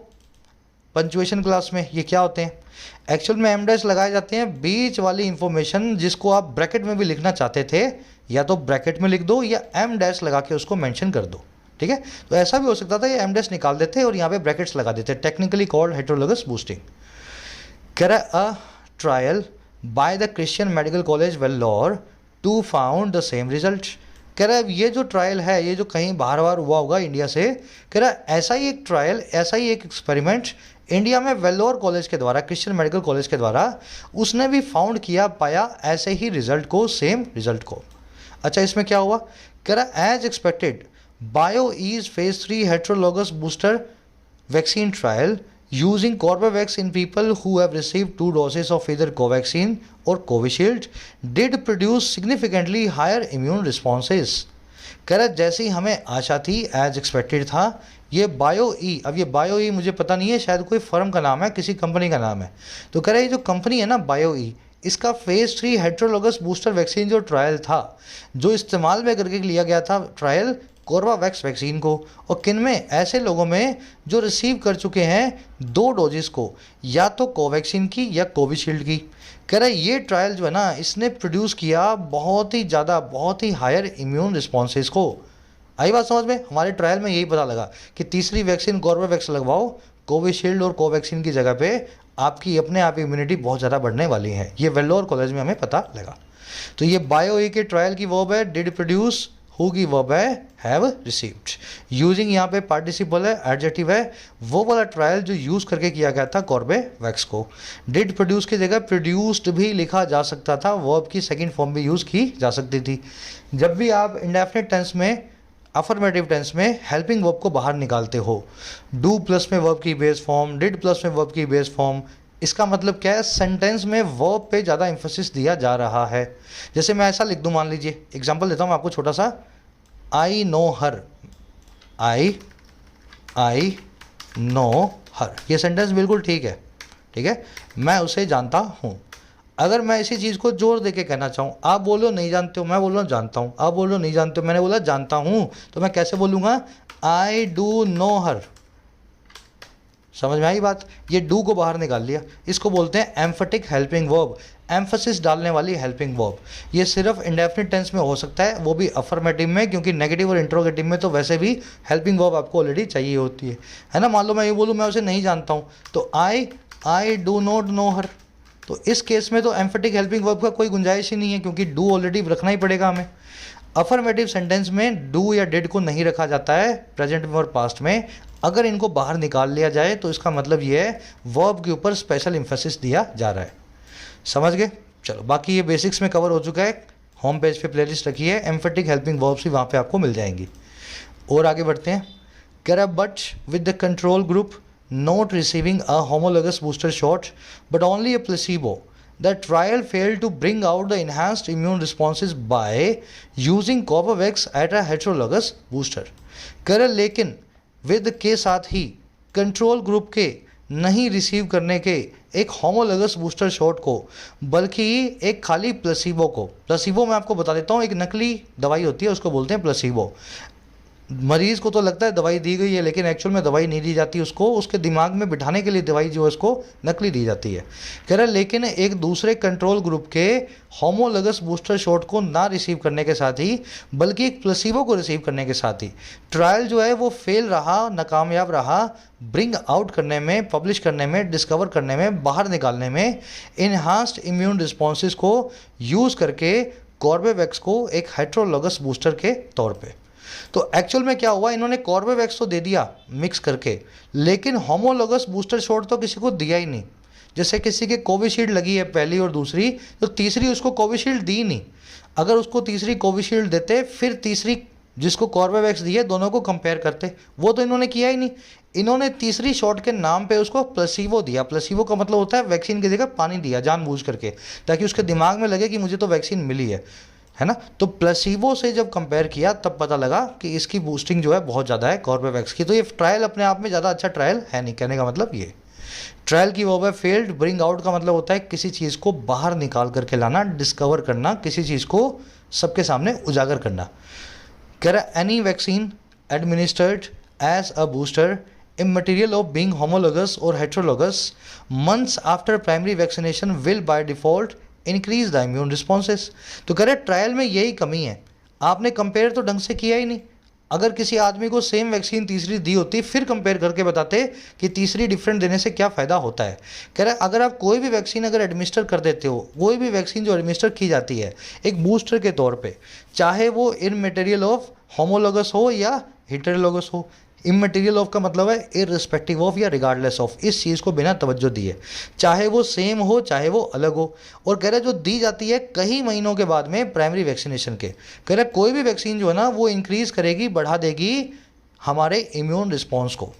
पंचुएशन क्लास में, ये क्या होते हैं? एक्चुअल में एम डैश लगाए जाते हैं बीच वाली इंफॉर्मेशन जिसको आप ब्रैकेट में भी लिखना चाहते थे, या तो ब्रैकेट में लिख दो या एम डैश लगा के उसको मेंशन कर दो। ठीक है, तो ऐसा भी हो सकता था, ये एम डैश निकाल देते और यहाँ पे ब्रैकेट्स लगा देते, टेक्निकली कॉल्ड हेटेरोलोगस बूस्टिंग। कह रहा a trial by the Christian Medical College Vellore to found the same result. कह रहा है ये जो ट्रायल है, ये जो कहीं बाहर बाहर हुआ होगा इंडिया से, कह रहा है ऐसा ही एक ट्रायल, ऐसा ही एक एक्सपेरिमेंट इंडिया में वेल्लोर कॉलेज के द्वारा, क्रिश्चियन मेडिकल कॉलेज के द्वारा, उसने भी फाउंड किया, पाया ऐसे ही रिजल्ट को, सेम रिजल्ट को। अच्छा, इसमें क्या हुआ? कह रहा as expected Bio E's phase 3 heterologous booster vaccine trial using Corbevax in people who have received 2 doses of either Covaxin or Covishield did produce significantly higher immune responses। कह रहा जैसी हमें आशा थी, एज एक्सपेक्टेड था, ये बायो ई, अब ये bio ई मुझे पता नहीं है, शायद कोई फर्म का नाम है, किसी कंपनी का नाम है। तो कह रहा है ये जो कंपनी है ना बायो ई, इसका फेज 3 हेट्रोलोगस बूस्टर वैक्सीन जो ट्रायल था, जो इस्तेमाल में करके लिया गया था ट्रायल, कोर्बावैक्स वैक्सीन को, और किन में? ऐसे लोगों में जो रिसीव कर चुके हैं 2 डोजेस को, या तो कोवैक्सीन की या कोविशील्ड की। कह रहा है ये ट्रायल जो है ना, इसने प्रोड्यूस किया बहुत ही ज़्यादा, बहुत ही हायर इम्यून रिस्पॉन्सेज को। आई बात समझ में? हमारे ट्रायल में यही पता लगा कि तीसरी वैक्सीन कोर्बावैक्स लगवाओ, कोविशील्ड और कोवैक्सीन की जगह पे आपकी अपने आप इम्यूनिटी बहुत ज़्यादा बढ़ने वाली है। ये वेल्लोर कॉलेज में हमें पता लगा। तो ये बायो ई के ट्रायल की वर्ब है डिड प्रोड्यूस, हु की वर्ब है हैव रिसीव्ड। यूजिंग यहाँ पे पार्टिसिपल है, एडजेक्टिव है, वो वाला ट्रायल जो यूज़ करके किया गया था कॉर्बेवैक्स को। डिड प्रोड्यूस की जगह प्रोड्यूस्ड भी लिखा जा सकता था, वर्ब की सेकंड फॉर्म भी यूज़ की जा सकती थी। जब भी आप इंडेफिनिट टेंस में, अफर्मेटिव टेंस में हेल्पिंग वर्ब को बाहर निकालते हो, डू प्लस में वर्ब की बेस फॉर्म, डिड प्लस में वर्ब की बेस फॉर्म, इसका मतलब क्या है? सेंटेंस में वर्ब पे ज़्यादा एम्फोसिस दिया जा रहा है। जैसे मैं ऐसा लिख दूँ, मान लीजिए एग्जांपल देता हूँ आपको छोटा सा, I know her, I know हर, ये सेंटेंस बिल्कुल ठीक है, ठीक है, मैं उसे जानता हूँ। अगर मैं इसी चीज़ को जोर दे के कहना चाहूँ, आप बोलो नहीं जानते हो, मैं बोल रहा हूँ जानता हूँ, आप बोलो नहीं जानते हो, मैंने बोला जानता हूँ, तो मैं कैसे बोलूँगा? आई डू नो हर। समझ में आई बात? ये डू को बाहर निकाल लिया, इसको बोलते हैं एम्फेटिक हेल्पिंग वर्ब, एम्फेसिस डालने वाली हेल्पिंग वर्ब। ये सिर्फ इंडेफिनिट टेंस में हो सकता है, वो भी अफर्मेटिव में, क्योंकि नेगेटिव और इंट्रोगेटिव में तो वैसे भी हेल्पिंग वर्ब आपको ऑलरेडी चाहिए होती है ना। मान लो मैं ये बोलूँ मैं उसे नहीं जानता हूँ, तो आई डू नॉट नो हर, तो इस केस में तो एम्फेटिक हेल्पिंग वर्ब का कोई गुंजाइश ही नहीं है, क्योंकि डू ऑलरेडी रखना ही पड़ेगा हमें। अफर्मेटिव सेंटेंस में डू या डिड को नहीं रखा जाता है प्रेजेंट में और पास्ट में। अगर इनको बाहर निकाल लिया जाए तो इसका मतलब ये है वर्ब के ऊपर स्पेशल एम्फेसिस दिया जा रहा है। समझ गए? चलो, बाकी ये बेसिक्स में कवर हो चुका है। होम पेज पे प्लेलिस्ट रखी है, एम्फेटिक हेल्पिंग वर्ब्स भी वहाँ पे आपको मिल जाएंगी। और आगे बढ़ते हैं, कह रहा but with the control group not receiving a homologous booster shot but only a placebo the trial failed to bring out the enhanced immune responses by using Covovax at a heterologous booster. कह रहा लेकिन with के साथ ही control group के नहीं receive करने के एक होमोलोगस बूस्टर शॉट को, बल्कि एक खाली प्लेसिबो को, प्लेसिबो मैं आपको बता देता हूँ, एक नकली दवाई होती है उसको बोलते हैं प्लेसिबो। मरीज़ को तो लगता है दवाई दी गई है, लेकिन एक्चुअल में दवाई नहीं दी जाती, उसको उसके दिमाग में बिठाने के लिए दवाई जो है उसको नकली दी जाती है। कह रहा है लेकिन एक दूसरे कंट्रोल ग्रुप के होमोलोगस बूस्टर शॉट को ना रिसीव करने के साथ ही, बल्कि एक प्लेसिबो को रिसीव करने के साथ ही ट्रायल जो है वो फेल रहा, नाकामयाब रहा ब्रिंग आउट करने में, पब्लिश करने में, डिस्कवर करने में, बाहर निकालने में इन्हांस्ड इम्यून रिस्पॉन्सेज को यूज़ करके कॉर्बेवैक्स को एक हेटेरोलोगस बूस्टर के तौर पे। तो एक्चुअल में क्या हुआ, इन्होंने कॉर्बेवैक्स तो दे दिया मिक्स करके, लेकिन होमोलोगस बूस्टर शॉट तो किसी को दिया ही नहीं। जैसे किसी के कोविशील्ड लगी है पहली और दूसरी, तो तीसरी उसको कोविशील्ड दी नहीं। अगर उसको तीसरी कोविशील्ड देते, फिर तीसरी जिसको कॉर्बेवैक्स दी है, दोनों को कंपेयर करते, वो तो इन्होंने किया ही नहीं। इन्होंने तीसरी शॉट के नाम पे उसको प्लेसिबो दिया। प्लेसिबो का मतलब होता है वैक्सीन की जगह पानी दिया जानबूझ करके, ताकि उसके दिमाग में लगे कि मुझे तो वैक्सीन मिली है ना। तो प्लेसिबो से जब कंपेयर किया तब पता लगा कि इसकी बूस्टिंग जो है बहुत ज़्यादा है कॉर्बेवैक्स की। तो ये ट्रायल अपने आप में ज़्यादा अच्छा ट्रायल है नहीं, कहने का मतलब ये। ट्रायल की वर्ब है फेल्ड, ब्रिंग आउट का मतलब होता है किसी चीज़ को बाहर निकाल करके लाना, डिस्कवर करना, किसी चीज़ को सबके सामने उजागर करना। कह रहा any vaccine administered as a booster immaterial of being homologous or heterologous months after primary vaccination will by default increase the immune responses। तो कह रहे ट्रायल में यही कमी है, आपने कंपेयर तो ढंग से किया ही नहीं। अगर किसी आदमी को सेम वैक्सीन तीसरी दी होती, फिर कंपेयर करके बताते कि तीसरी डिफरेंट देने से क्या फ़ायदा होता है। कह रहा है अगर आप कोई भी वैक्सीन अगर एडमिनिस्टर कर देते हो, कोई भी वैक्सीन जो एडमिनिस्टर की जाती है एक बूस्टर के तौर पे, चाहे वो इमटेरियल ऑफ होमोलोगस हो या हेटेरोलोगस हो। इमटेरियल ऑफ का मतलब है इररिस्पेक्टिव ऑफ या रिगार्डलेस ऑफ, इस चीज़ को बिना तवज्जो दिए, चाहे वो सेम हो चाहे वो अलग हो। और कह रहा है जो दी जाती है कई महीनों के बाद में प्राइमरी वैक्सीनेशन के, कह रहा है कोई भी वैक्सीन जो है ना वो इंक्रीज़ करेगी, बढ़ा देगी हमारे इम्यून रिस्पॉन्स को।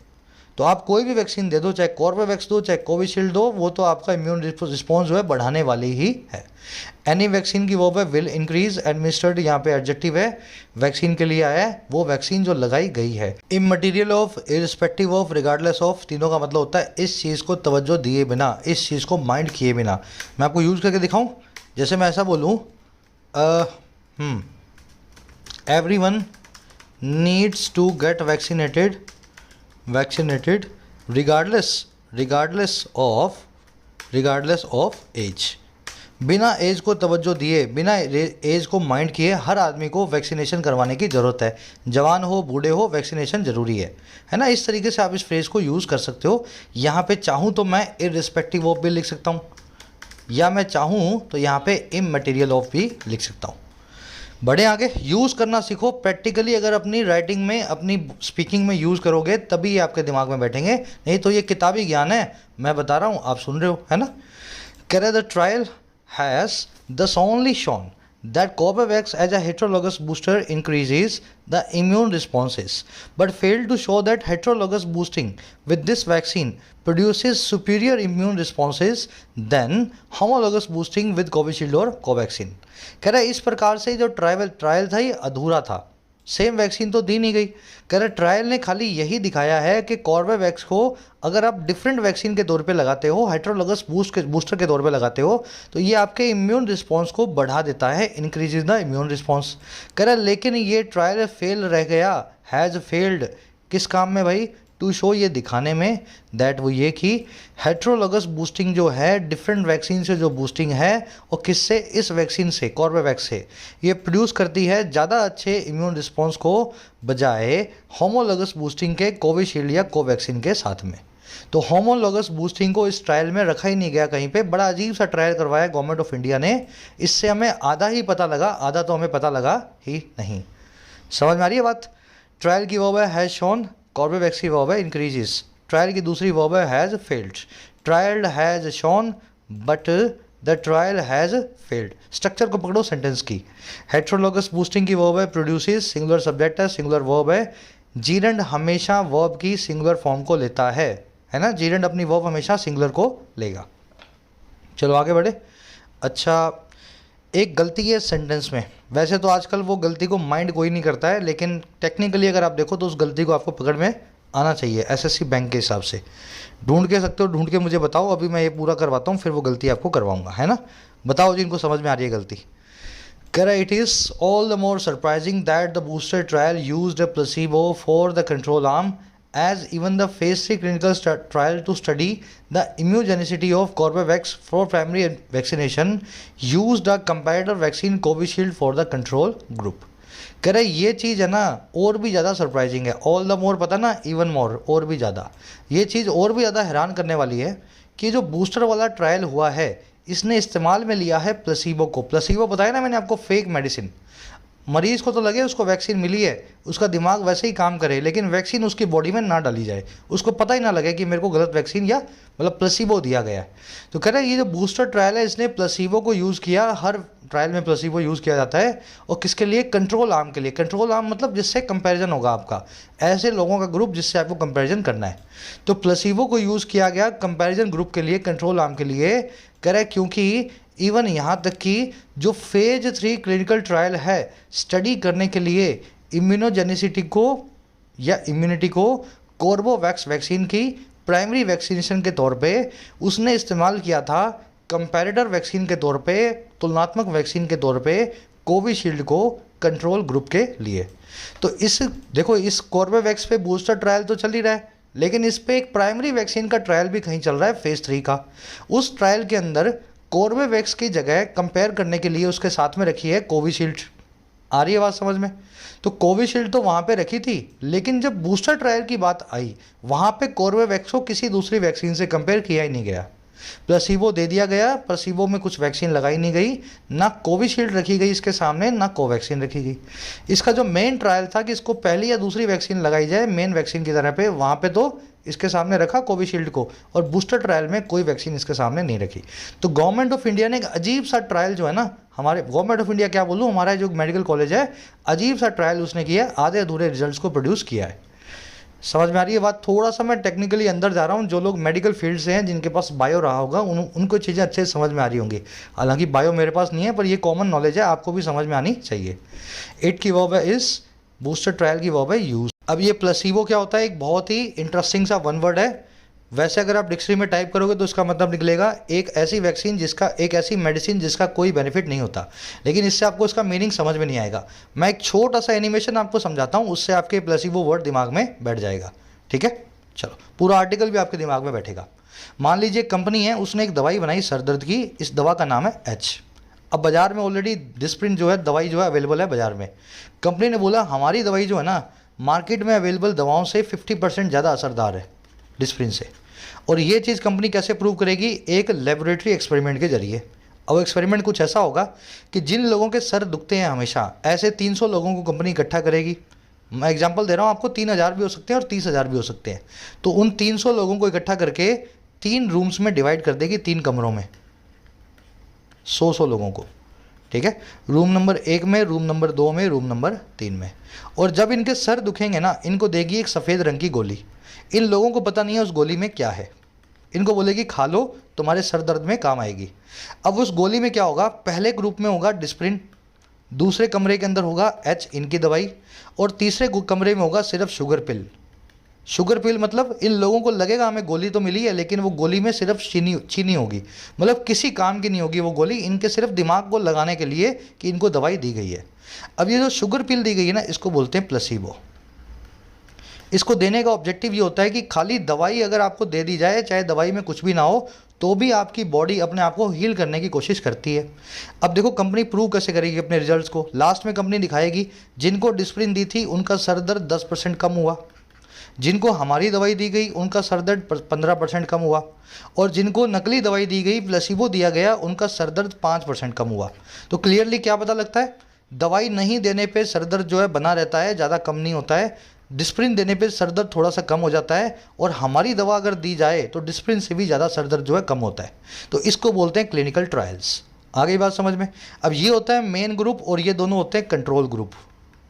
तो आप कोई भी वैक्सीन दे दो, चाहे कॉर्बेवैक्स दो, चाहे कोविशील्ड दो, वो तो आपका इम्यून रिस्पॉन्स जो है बढ़ाने वाली ही है। एनी वैक्सीन की वो है विल इंक्रीज एडमिनिस्टर्ड, यहाँ पे एडजेक्टिव है, वैक्सीन के लिए आया है, वो वैक्सीन जो लगाई गई है। Immaterial of, irrespective of, regardless of, तीनों का मतलब होता है इस चीज़ को तवज्जो दिए बिना, इस चीज़ को माइंड किए बिना। मैं आपको यूज़ करके दिखाऊं, जैसे मैं ऐसा बोलूँ everyone needs to get vaccinated regardless of age। बिना एज को तवज्जो दिए, बिना एज को माइंड किए हर आदमी को वैक्सीनेशन करवाने की ज़रूरत है। जवान हो बूढ़े हो वैक्सीनेशन ज़रूरी है ना। इस तरीके से आप इस फ्रेज़ को यूज़ कर सकते हो। यहाँ पे चाहूँ तो मैं इररिस्पेक्टिव ऑफ भी लिख सकता हूँ, या मैं चाहूँ तो यहाँ पे इमटेरियल ऑफ भी लिख सकता हूँ। बढ़े आगे, यूज़ करना सीखो प्रैक्टिकली। अगर अपनी राइटिंग में, अपनी स्पीकिंग में यूज़ करोगे तभी ये आपके दिमाग में बैठेंगे, नहीं तो ये किताबी ज्ञान है, मैं बता रहा हूँ आप सुन रहे हो, है ना। कह रहे the trial has thus only shown that Covovax as a heterologous booster increases the immune responses, but failed to show that heterologous boosting with this vaccine produces superior immune responses than homologous boosting with Covishield और Covaxin। कह रहा है इस प्रकार से जो trial था ये अधूरा था, सेम वैक्सीन तो दी नहीं गई। कह रहे ट्रायल ने खाली यही दिखाया है कि कॉर्बेवैक्स को अगर आप डिफरेंट वैक्सीन के तौर पे लगाते हो, हेटेरोलोगस बूस्टर के तौर पे लगाते हो, तो ये आपके इम्यून रिस्पॉन्स को बढ़ा देता है, इंक्रीजेज द इम्यून रिस्पॉन्स। कह रहा लेकिन ये ट्रायल फेल रह गया, हैज़ फेल्ड किस काम में भाई, टू शो ये दिखाने में दैट वो ये कि हेटेरोलोगस बूस्टिंग जो है डिफरेंट वैक्सीन से जो बूस्टिंग है वो किससे, इस वैक्सीन से, कॉर्बेवैक्स से, ये प्रोड्यूस करती है ज़्यादा अच्छे इम्यून रिस्पॉन्स को बजाय होमोलोगस बूस्टिंग के कोविशील्ड या कोवैक्सीन के साथ में। तो होमोलोगस बूस्टिंग को इस ट्रायल में रखा ही नहीं गया कहीं पे। बड़ा अजीब सा ट्रायल करवाया गवर्नमेंट ऑफ इंडिया ने, इससे हमें आधा ही पता लगा, आधा तो हमें पता लगा ही नहीं। समझ में आ रही है बात। ट्रायल की वर्ब है शोन, कॉर्बेवैक्स की वर्ब है इंक्रीजेस। ट्रायल की दूसरी वर्ब है has failed. Trial has shown but the trial has failed. Structure को पकड़ो सेंटेंस की। हेटेरोलोगस बूस्टिंग की वर्ब है प्रोड्यूसेस, सिंगुलर सब्जेक्ट है, सिंगुलर वर्ब है, जीरंड हमेशा वर्ब की सिंगुलर फॉर्म को लेता है ना, जीरंड अपनी वर्ब हमेशा सिंगुलर को लेगा। चलो आगे बढ़े। अच्छा, एक गलती है सेंटेंस में, वैसे तो आजकल वो गलती को माइंड कोई नहीं करता है, लेकिन टेक्निकली अगर आप देखो तो उस गलती को आपको पकड़ में आना चाहिए एसएससी बैंक के हिसाब से। ढूंढ के सकते हो, ढूंढ के मुझे बताओ, अभी मैं ये पूरा करवाता हूँ फिर वो गलती आपको करवाऊंगा, है ना। बताओ जिनको समझ में आ रही है गलती। कह रहा it is all the more surprising that the booster trial used a placebo for the control arm as even the phase 3 clinical trial to study the immunogenicity of Corbevax for primary vaccination used a comparator vaccine Covishield for the control group। कह रहे ये चीज़ है ना और भी ज़्यादा surprising है, all the मोर पता ना, इवन मोर और भी ज़्यादा, ये चीज़ और भी ज़्यादा हैरान करने वाली है कि जो बूस्टर वाला ट्रायल हुआ है इसने इस्तेमाल में लिया है प्लेसिबो को। प्लेसिबो बताया ना मैंने आपको, फेक मेडिसिन। मरीज़ को तो लगे उसको वैक्सीन मिली है, उसका दिमाग वैसे ही काम करे, लेकिन वैक्सीन उसकी बॉडी में ना डाली जाए, उसको पता ही ना लगे कि मेरे को गलत वैक्सीन या मतलब प्लेसिबो दिया गया है। तो कह रहे हैं ये जो बूस्टर ट्रायल है इसने प्लेसिबो को यूज़ किया, हर ट्रायल में प्लेसिबो यूज़ किया जाता है, और किसके लिए, कंट्रोल आर्म के लिए। कंट्रोल आर्म मतलब जिससे कंपैरिजन होगा आपका, ऐसे लोगों का ग्रुप जिससे आपको कंपैरिजन करना है। तो प्लेसिबो को यूज़ किया गया कंपैरिजन ग्रुप के लिए, कंट्रोल आर्म के लिए। कह रहे क्योंकि इवन यहाँ तक कि जो फेज 3 क्लिनिकल ट्रायल है स्टडी करने के लिए इम्यूनोजेनिसिटी को या इम्यूनिटी को कोर्बोवैक्स वैक्सीन की प्राइमरी वैक्सीनेशन के तौर पे उसने इस्तेमाल किया था, कंपैरेटर वैक्सीन के तौर पे, तुलनात्मक वैक्सीन के तौर पे कोविशील्ड को कंट्रोल ग्रुप के लिए। तो इस देखो, इस कोर्बेवैक्स पे बूस्टर ट्रायल तो चल ही रहा है, लेकिन इस पे एक प्राइमरी वैक्सीन का ट्रायल भी कहीं चल रहा है फेज 3 का। उस ट्रायल के अंदर कोर्बेवैक्स की जगह कंपेयर करने के लिए उसके साथ में रखी है कोविशील्ड। आ रही है बात समझ में। तो कोविशील्ड तो वहाँ पे रखी थी, लेकिन जब बूस्टर ट्रायल की बात आई वहाँ पे कोर्बेवैक्स को किसी दूसरी वैक्सीन से कंपेयर किया ही नहीं गया, प्लेसिबो दे दिया गया, प्लेसिबो में कुछ वैक्सीन लगाई नहीं गई, ना कोविशील्ड रखी गई इसके सामने, ना कोवैक्सीन रखी गई। इसका जो मेन ट्रायल था कि इसको पहली या दूसरी वैक्सीन लगाई जाए मेन वैक्सीन की तरह पे, वहाँ पे तो इसके सामने रखा कोविशील्ड को, और बूस्टर ट्रायल में कोई वैक्सीन इसके सामने नहीं रखी। तो गवर्नमेंट ऑफ इंडिया ने एक अजीब सा ट्रायल जो है ना, हमारे गवर्नमेंट ऑफ इंडिया क्या बोलूँ, हमारा जो मेडिकल कॉलेज है, अजीब सा ट्रायल उसने किया, आधे अधूरे रिजल्ट्स को प्रोड्यूस किया है। समझ में आ रही है बात। थोड़ा सा मैं टेक्निकली अंदर जा रहा हूँ, जो लोग मेडिकल फील्ड से हैं जिनके पास बायो रहा होगा उनको चीज़ें अच्छे से समझ में आ रही होंगी। हालांकि बायो मेरे पास नहीं है, पर ये कॉमन नॉलेज है, आपको भी समझ में आनी चाहिए। 8 की वर्ब है इस, बूस्टर ट्रायल की वर्ब है यूज। अब ये प्लेसिबो क्या होता है, एक बहुत ही इंटरेस्टिंग सा वन वर्ड है। वैसे अगर आप डिक्शनरी में टाइप करोगे तो इसका मतलब निकलेगा एक ऐसी वैक्सीन जिसका, एक ऐसी मेडिसिन जिसका कोई बेनिफिट नहीं होता, लेकिन इससे आपको इसका मीनिंग समझ में नहीं आएगा। मैं एक छोटा सा एनिमेशन आपको समझाता हूँ, उससे आपके प्लेसिबो वर्ड दिमाग में बैठ जाएगा, ठीक है। चलो, पूरा आर्टिकल भी आपके दिमाग में बैठेगा। मान लीजिए कंपनी है, उसने एक दवाई बनाई सर दर्द की, इस दवा का नाम है एच। अब बाज़ार में ऑलरेडी डिस्प्रिन जो है दवाई जो है अवेलेबल है बाज़ार में। कंपनी ने बोला हमारी दवाई जो है ना मार्केट में अवेलेबल दवाओं से 50% ज़्यादा असरदार है डिस्प्रिन से। और ये चीज़ कंपनी कैसे प्रूव करेगी, एक लेबोरेटरी एक्सपेरिमेंट के जरिए। अब एक्सपेरिमेंट कुछ ऐसा होगा कि जिन लोगों के सर दुखते हैं हमेशा, ऐसे 300 लोगों को कंपनी इकट्ठा करेगी। मैं एग्जांपल दे रहा हूँ आपको, 3000 भी हो सकते हैं और 30,000 भी हो सकते हैं। तो उन 300 लोगों को इकट्ठा करके 3 रूम्स में डिवाइड कर देगी, 3 कमरों में, 100 लोगों को, ठीक है। रूम नंबर 1 में, रूम नंबर 2 में, रूम नंबर 3 में। और जब इनके सर दुखेंगे ना, इनको देगी एक सफ़ेद रंग की गोली। इन लोगों को पता नहीं है उस गोली में क्या है, इनको बोलेगी खा लो, तुम्हारे सर दर्द में काम आएगी। अब उस गोली में क्या होगा, पहले ग्रुप में होगा डिस्प्रिन, दूसरे कमरे के अंदर होगा एच इनकी दवाई, और तीसरे कमरे में होगा सिर्फ शुगर पिल। शुगर पिल मतलब इन लोगों को लगेगा हमें गोली तो मिली है, लेकिन वो गोली में सिर्फ चीनी होगी, मतलब किसी काम की नहीं होगी वो गोली, इनके सिर्फ दिमाग को लगाने के लिए कि इनको दवाई दी गई है। अब ये जो शुगर पिल दी गई है ना, इसको बोलते हैं प्लेसिबो। इसको देने का ऑब्जेक्टिव ये होता है कि खाली दवाई अगर आपको दे दी जाए, चाहे दवाई में कुछ भी ना हो, तो भी आपकी बॉडी अपने आप को हील करने की कोशिश करती है। अब देखो कंपनी प्रूव कैसे करेगी अपने रिजल्ट्स को, लास्ट में कंपनी दिखाएगी जिनको डिस्प्रिन दी थी उनका सर दर्द 10% कम हुआ, जिनको हमारी दवाई दी गई उनका सर दर्द 15% कम हुआ, और जिनको नकली दवाई दी गई, प्लेसिबो दिया गया, उनका सर दर्द 5% कम हुआ। तो क्लियरली क्या पता लगता है, दवाई नहीं देने पे सर दर्द जो है बना रहता है, ज़्यादा कम नहीं होता है। डिस्प्रिन देने पे सर दर्द थोड़ा सा कम हो जाता है, और हमारी दवा अगर दी जाए तो डिस्प्रिन से भी ज़्यादा सर दर्द जो है कम होता है। तो इसको बोलते हैं क्लिनिकल ट्रायल्स। आ गई बात समझ में। अब ये होता है मेन ग्रुप और ये दोनों होते हैं कंट्रोल ग्रुप।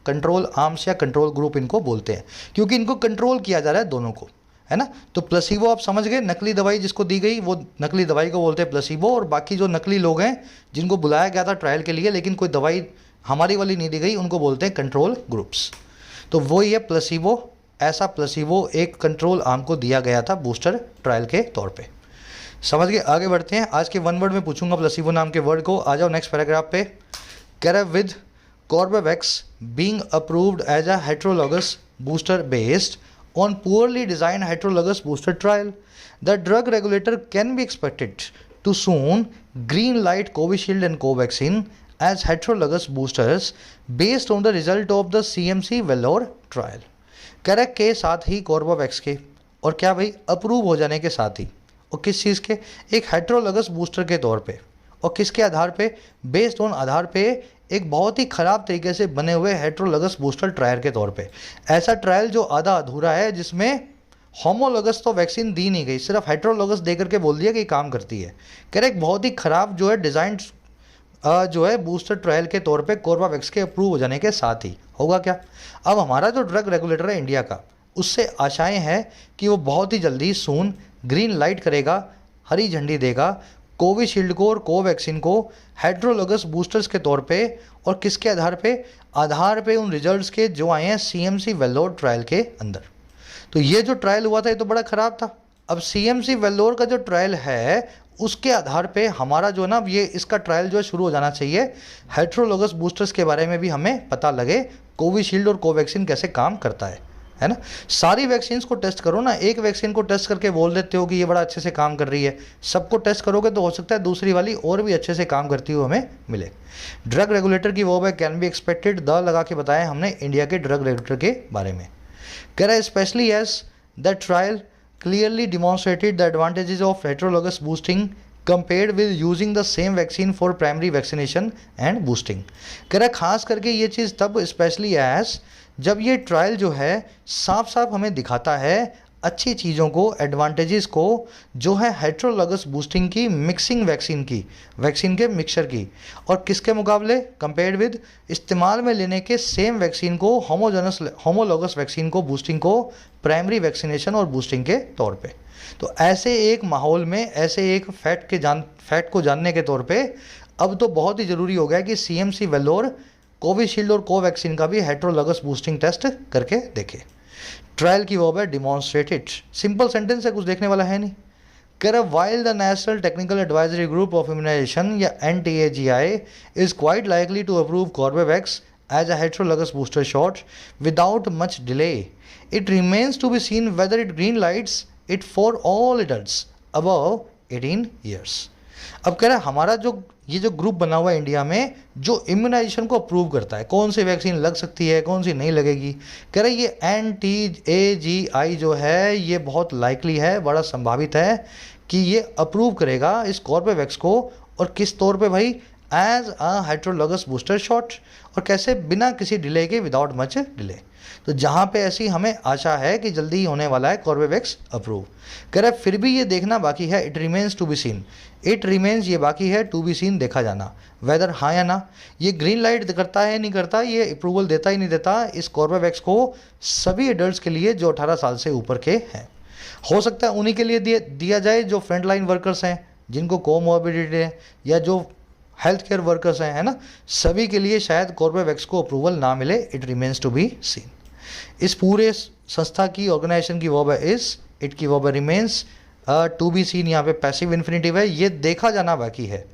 कंट्रोल आर्म्स या कंट्रोल ग्रुप इनको बोलते हैं, क्योंकि इनको कंट्रोल किया जा रहा है दोनों को, है ना। तो प्लेसिबो आप समझ गए, नकली दवाई जिसको दी गई वो नकली दवाई को बोलते हैं प्लेसिबो, और बाकी जो नकली लोग हैं जिनको बुलाया गया था ट्रायल के लिए लेकिन कोई दवाई हमारी वाली नहीं दी गई, उनको बोलते हैं कंट्रोल ग्रुप्स। तो वही है प्लेसिबो। ऐसा प्लेसिबो एक कंट्रोल आर्म को दिया गया था बूस्टर ट्रायल के तौर पे। समझ गए, आगे बढ़ते हैं। आज के वन वर्ड में पूछूंगा प्लेसिबो नाम के वर्ड को। आ जाओ नेक्स्ट पैराग्राफ पे। कह रहा है with Corbevax being approved as a heterologous booster based on poorly designed heterologous booster trial, the drug regulator can be expected to soon green light Covishield and Covaxin as heterologous boosters based on the result of the CMC Vellore trial। Correct के साथ ही Corbevax के और क्या भाई approve हो जाने के साथ ही, और किस चीज़ के, एक हेटेरोलॉगस बूस्टर के तौर पे, और किसके आधार पे, बेस्ड ऑन आधार पे एक बहुत ही ख़राब तरीके से बने हुए हेटेरोलॉगस बूस्टर ट्रायल के तौर पे। ऐसा ट्रायल जो आधा अधूरा है, जिसमें होमोलॉगस तो वैक्सीन दी नहीं गई, सिर्फ हेटेरोलॉगस दे करके बोल दिया कि काम करती है। करेक्ट, बहुत ही ख़राब जो है डिज़ाइन जो है बूस्टर ट्रायल के तौर पे कोर्बावैक्स के अप्रूव हो जाने के साथ ही होगा क्या। अब हमारा जो ड्रग रेगुलेटर है इंडिया का, उससे आशाएं हैं कि वो बहुत ही जल्दी सून ग्रीन लाइट करेगा, हरी झंडी देगा कोविशील्ड को और कोवैक्सीन को हेटेरोलॉगस बूस्टर्स के तौर पे, और किसके आधार पे उन रिजल्ट्स के जो आए हैं सीएमसी वेल्लोर ट्रायल के अंदर। तो ये जो ट्रायल हुआ था ये तो बड़ा ख़राब था। अब सीएमसी वेल्लोर का जो ट्रायल है उसके आधार पे हमारा जो है ना ये इसका ट्रायल जो है शुरू हो जाना चाहिए। हेटेरोलॉगस बूस्टर्स के बारे में भी हमें पता लगे, कोविशील्ड और कोवैक्सीन कैसे काम करता है ना। सारी वैक्सीन्स को टेस्ट करो ना, एक वैक्सीन को टेस्ट करके बोल देते हो कि ये बड़ा अच्छे से काम कर रही है, सबको टेस्ट करोगे तो हो सकता है दूसरी वाली और भी अच्छे से काम करती हुई हमें मिले। ड्रग रेगुलेटर की वो है कैन बी एक्सपेक्टेड, द लगा के बताया हमने इंडिया के ड्रग रेगुलेटर के बारे में। कह रहा है specially as the trial clearly demonstrated the advantages of heterologous boosting compared with using the same vaccine for primary vaccination and boosting. कह रहा है खास करके ये चीज़ तब स्पेशली एज जब ये ट्रायल जो है साफ साफ हमें दिखाता है अच्छी चीज़ों को, एडवांटेजेस को, जो है हेटेरोलॉगस बूस्टिंग की, मिक्सिंग वैक्सीन की, वैक्सीन के मिक्सचर की, और किसके मुकाबले कंपेयर्ड विद इस्तेमाल में लेने के सेम वैक्सीन को, होमोलॉगस वैक्सीन को, बूस्टिंग को प्राइमरी वैक्सीनेशन और बूस्टिंग के तौर पे। तो ऐसे एक माहौल में, ऐसे एक फैक्ट को जानने के तौर पे अब तो बहुत ही ज़रूरी हो गया कि सीएमसी वेल्लोर, कोविशील्ड और कोवैक्सीन का भी हेटेरोलॉगस बूस्टिंग टेस्ट करके देखे। ट्रायल की वो है डिमॉन्स्ट्रेटेड, सिंपल सेंटेंस है, कुछ देखने वाला है नहीं। कह रहा while the National Technical Advisory Group of Immunisation या NTAGI is quite likely to approve Corbevax as a heterologous booster shot without much delay, it remains to be seen whether it green lights it for all adults above 18 years. अब कह रहा है हमारा जो ये जो group बना हुआ है इंडिया में जो इम्यूनाइजेशन को अप्रूव करता है, कौन सी वैक्सीन लग सकती है, कौन सी नहीं लगेगी, कह रहा है ये NTAGI जो है ये बहुत लाइकली है, बड़ा संभावित है कि ये अप्रूव करेगा इस कॉर्बेवैक्स को, और किस तौर पे भाई, as a heterologous booster shot, और कैसे, बिना किसी डिले के, विदाउट मच डिले। तो जहाँ पे ऐसी हमें आशा है कि जल्दी ही होने वाला है कॉर्बेवैक्स अप्रूव। कह रहा है फिर भी ये देखना बाकी है, it remains to be seen, it remains ये बाकी है, टू बी सीन देखा जाना, वेदर हाँ या ना ये ग्रीन लाइट करता है नहीं करता, ये अप्रूवल देता ही नहीं देता इस कॉर्बेवैक्स को सभी एडल्ट्स के लिए जो 18 साल से ऊपर के हैं। हो सकता है उन्हीं के लिए दिया जाए जो फ्रंट लाइन वर्कर्स हैं, जिनको कोमॉर्बिडिटी है, या जो हेल्थ केयर वर्कर्स हैं, है ना, सभी के लिए शायद कॉर्बेवैक्स को अप्रूवल ना मिले, it remains to be seen. इस पूरे संस्था की, ऑर्गेनाइजेशन की वर्ब है इज, इट की verb remains, to be seen यहाँ पे पैसिव इन्फिनेटिव है, ये देखा जाना बाकी है,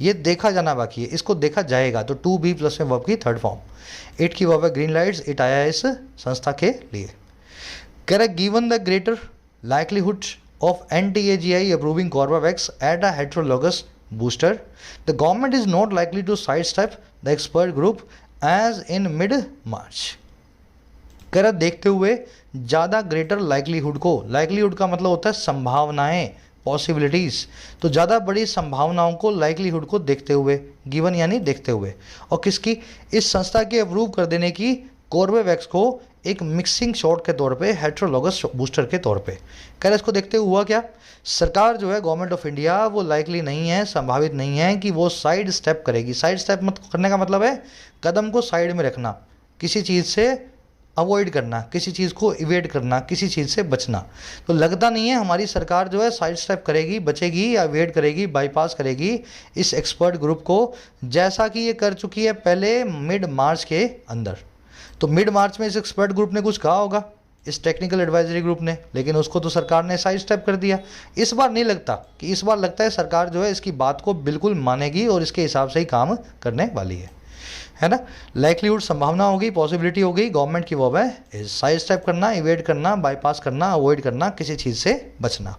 ये देखा जाना बाकी है, इसको देखा जाएगा, तो टू बी प्लस में वर्ब की थर्ड फॉर्म। इट की वर्ब है ग्रीन लाइट्स, इट आया है इस संस्था के लिए। कह रहा given the greater likelihood of NTAGI approving Corbevax at a heterologous booster, the government is not likely to sidestep the expert group as in mid-March। कह रहा देखते हुए ज़्यादा ग्रेटर लाइकलीहुड को, लाइकलीहुड का मतलब होता है संभावनाएं, पॉसिबिलिटीज़, तो ज़्यादा बड़ी संभावनाओं को, लाइकलीहुड को देखते हुए, गिवन यानी देखते हुए, और किसकी, इस संस्था के अप्रूव कर देने की कॉर्बेवैक्स को एक मिक्सिंग शॉट के तौर पे, हेटेरोलॉगस बूस्टर के तौर पे। कह रहे इसको देखते हुआ क्या, सरकार जो है गवर्नमेंट ऑफ इंडिया वो लाइकली नहीं है, संभावित नहीं है कि वो साइड स्टेप करेगी। साइड स्टेप मत करने का मतलब है कदम को साइड में रखना, किसी चीज़ से अवॉइड करना, किसी चीज़ को इवेट करना, किसी चीज़ से बचना। तो लगता नहीं है हमारी सरकार जो है साइड स्टेप करेगी, बचेगी या अवॉइड करेगी, बाईपास करेगी इस एक्सपर्ट ग्रुप को, जैसा कि ये कर चुकी है पहले मिड मार्च के अंदर। तो मिड मार्च में इस एक्सपर्ट ग्रुप ने कुछ कहा होगा, इस टेक्निकल एडवाइजरी ग्रुप ने, लेकिन उसको तो सरकार ने साइड स्टेप कर दिया। इस बार नहीं लगता कि इस बार लगता है सरकार जो है इसकी बात को बिल्कुल मानेगी और इसके हिसाब से ही काम करने वाली है ना। लाइक्लीहुड संभावना होगी, पॉसिबिलिटी होगी गवर्नमेंट की वो है साइड स्टेप करना, इवेट करना, बाईपास करना, अवॉइड करना, किसी चीज़ से बचना।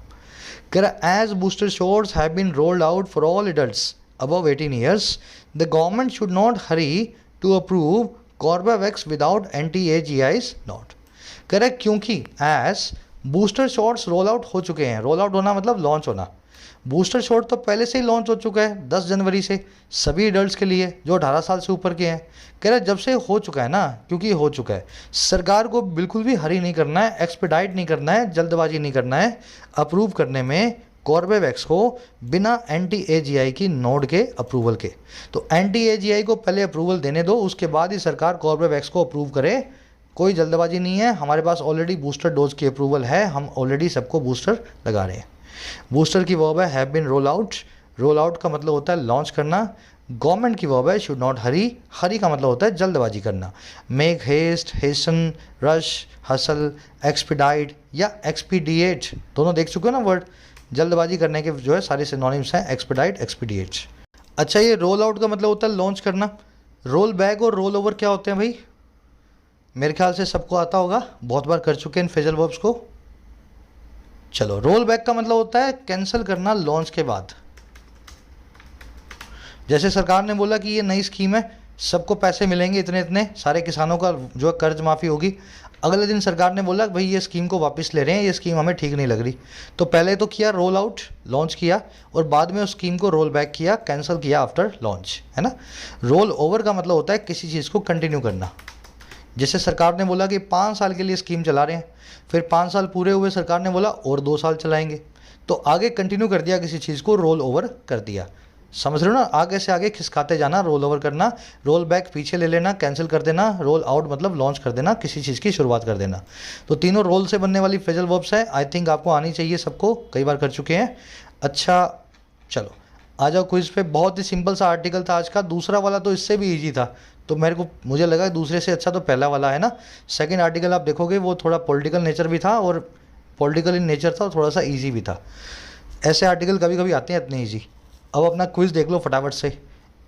As booster shots have been rolled out for all adults above 18 years, the government should not hurry to approve Corbevax without anti-AGIs not. Correct, क्योंकि as booster shots roll out हो चुके हैं, रोल आउट होना मतलब launch होना, booster shot तो पहले से ही लॉन्च हो चुका है 10 जनवरी से सभी एडल्ट्स के लिए जो 18 साल से ऊपर के हैं। कह रहे जब से हो चुका है ना, क्योंकि हो चुका है, सरकार को बिल्कुल भी हरी नहीं करना है, एक्सपेडाइट नहीं करना है, जल्दबाजी नहीं करना है अप्रूव करने में कॉर्बेवैक्स को बिना anti-AGI की नोड के अप्रूवल के। तो anti-AGI को पहले अप्रूवल देने दो, उसके बाद ही सरकार कॉर्बेवैक्स को अप्रूव करे। कोई जल्दबाजी नहीं है, हमारे पास ऑलरेडी बूस्टर डोज की अप्रूवल है, हम ऑलरेडी सबको बूस्टर लगा रहे हैं। बूस्टर की वर्ब है have been roll out, roll out का मतलब होता है लॉन्च करना। गवर्नमेंट की वर्ब है शुड नॉट हरी, हरी का मतलब होता है जल्दबाजी करना। Make haste, hasten, rush, hustle, expedite या एक्सपीडिएट, दोनों देख चुके हो ना वर्ड, जल्दबाजी करने के जो है सारे सिनोनिम्स हैं, एक्सपीडाइट, एक्सपीडिएट। अच्छा, ये रोल आउट का मतलब होता है लॉन्च करना। रोल बैक और रोल ओवर क्या होते हैं भाई, मेरे ख्याल से सबको आता होगा, बहुत बार कर चुके हैं इन फ्रेजल वर्ब्स को। चलो, रोल बैक का मतलब होता है कैंसिल करना लॉन्च के बाद। जैसे सरकार ने बोला कि ये नई स्कीम है, सबको पैसे मिलेंगे इतने इतने, सारे किसानों का जो है कर्ज माफ़ी होगी। अगले दिन सरकार ने बोला भाई ये स्कीम को वापस ले रहे हैं, ये स्कीम हमें ठीक नहीं लग रही। तो पहले तो किया रोल आउट, लॉन्च किया, और बाद में उस स्कीम को रोल बैक किया, कैंसिल किया आफ्टर लॉन्च, है ना। रोल ओवर का मतलब होता है किसी चीज़ को कंटिन्यू करना। जैसे सरकार ने बोला कि 5 साल के लिए स्कीम चला रहे हैं, फिर 5 साल पूरे हुए, सरकार ने बोला और 2 साल चलाएंगे, तो आगे कंटिन्यू कर दिया, किसी चीज़ को रोल ओवर कर दिया। समझ रहे हो ना, आगे से आगे खिसकाते जाना, रोल ओवर करना, रोल बैक पीछे ले लेना, कैंसिल कर देना, रोल आउट मतलब लॉन्च कर देना, किसी चीज़ की शुरुआत कर देना। तो तीनों रोल से बनने वाली फ्रेजल वर्ब्स है, आई थिंक आपको आनी चाहिए, सबको कई बार कर चुके हैं। अच्छा चलो आ जाओ क्विज पे। बहुत ही सिंपल सा आर्टिकल था आज का, दूसरा वाला तो इससे भी ईजी था, तो मुझे लगा दूसरे से अच्छा तो पहला वाला है ना। सेकंड आर्टिकल आप देखोगे वो थोड़ा पॉलिटिकल नेचर भी था और पॉलिटिकल इन नेचर था और थोड़ा सा इजी भी था। ऐसे आर्टिकल कभी कभी आते हैं इतने इजी। अब अपना क्विज देख लो फटाफट से।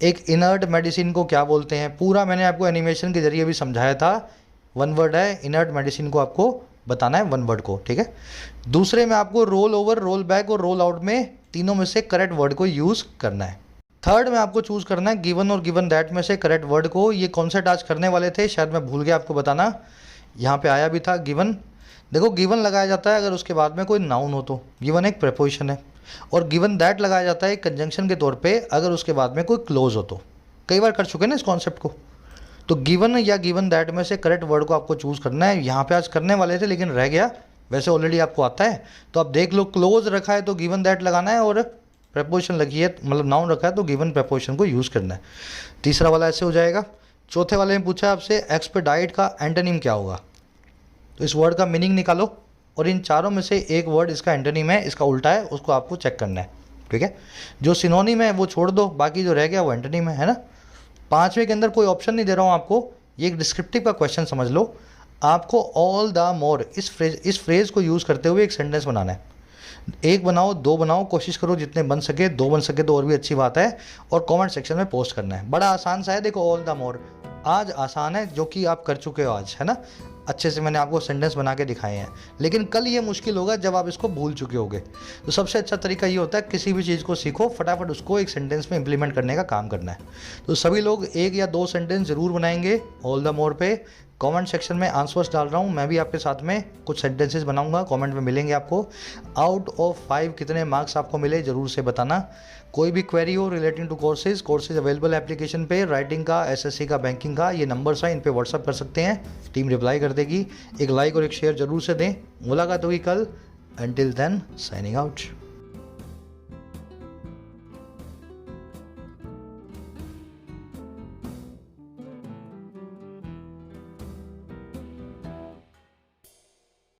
एक इनर्ट मेडिसिन को क्या बोलते हैं, पूरा मैंने आपको एनिमेशन के जरिए भी समझाया था। 1 वर्ड है, इनर्ट मेडिसिन को आपको बताना है 1 वर्ड को, ठीक है। दूसरे में आपको रोल ओवर, रोल बैक और रोल आउट में तीनों में से करेक्ट वर्ड को यूज़ करना है। थर्ड में आपको चूज़ करना है गिवन और गिवन दैट में से करेक्ट वर्ड को। ये कॉन्सेप्ट आज करने वाले थे, शायद मैं भूल गया आपको बताना, यहाँ पे आया भी था गिवन। देखो गिवन लगाया जाता है अगर उसके बाद में कोई नाउन हो तो, गिवन एक प्रेपोजिशन है, और गिवन दैट लगाया जाता है कंजंक्शन के तौर पे अगर उसके बाद में कोई क्लोज हो तो। कई बार कर चुके हैं ना इस कॉन्सेप्ट को। तो गिवन या गिवन दैट में से करेक्ट वर्ड को आपको चूज़ करना है। यहाँ पे आज करने वाले थे लेकिन रह गया, वैसे ऑलरेडी आपको आता है तो आप देख लो। क्लोज रखा है तो गिवन दैट लगाना है, और प्रेपोजिशन लगी है मतलब नाउन रखा है तो गिवन प्रेपोजिशन को यूज़ करना है। तीसरा वाला ऐसे हो जाएगा। चौथे वाले में पूछा आपसे एक्सपेडाइट का एंटोनिम क्या होगा, तो इस वर्ड का मीनिंग निकालो, और इन चारों में से एक वर्ड इसका एंटोनिम है, इसका उल्टा है, उसको आपको चेक करना है, ठीक है। जो सिनोनिम है वो छोड़ दो, बाकी जो रह गया वो एंटोनिम है ना। 5वें के अंदर कोई ऑप्शन नहीं दे रहा हूँ आपको, ये एक डिस्क्रिप्टिव का क्वेश्चन समझ लो। आपको ऑल द मोर इस फ्रेज को यूज़ करते हुए एक सेंटेंस बनाना है। 1 बनाओ, 2 बनाओ, कोशिश करो जितने बन सके, 2 बन सके तो और भी अच्छी बात है, और कमेंट सेक्शन में पोस्ट करना है। बड़ा आसान सा है, देखो ऑल द मोर आज आसान है, जो कि आप कर चुके हो आज, है ना। अच्छे से मैंने आपको सेंटेंस बना के दिखाए हैं, लेकिन कल ये मुश्किल होगा जब आप इसको भूल चुके होगे। तो सबसे अच्छा तरीका ये होता है किसी भी चीज़ को सीखो, फटाफट उसको एक सेंटेंस में इंप्लीमेंट करने का काम करना है। तो सभी लोग 1 या 2 सेंटेंस ज़रूर बनाएंगे ऑल द मोर पे। कमेंट सेक्शन में आंसर्स डाल रहा हूँ, मैं भी आपके साथ में कुछ सेंटेंसेस बनाऊंगा, कमेंट में मिलेंगे आपको। आउट ऑफ 5 कितने मार्क्स आपको मिले ज़रूर से बताना। कोई भी क्वेरी हो relating to courses available application पे, राइटिंग का, एसएससी का, बैंकिंग का, ये नंबर्स हैं, इन पे व्हाट्सअप कर सकते हैं, टीम रिप्लाई कर देगी। एक लाइक और एक शेयर जरूर से दें। मुलाकात होगी कल, अंटिल देन साइनिंग आउट।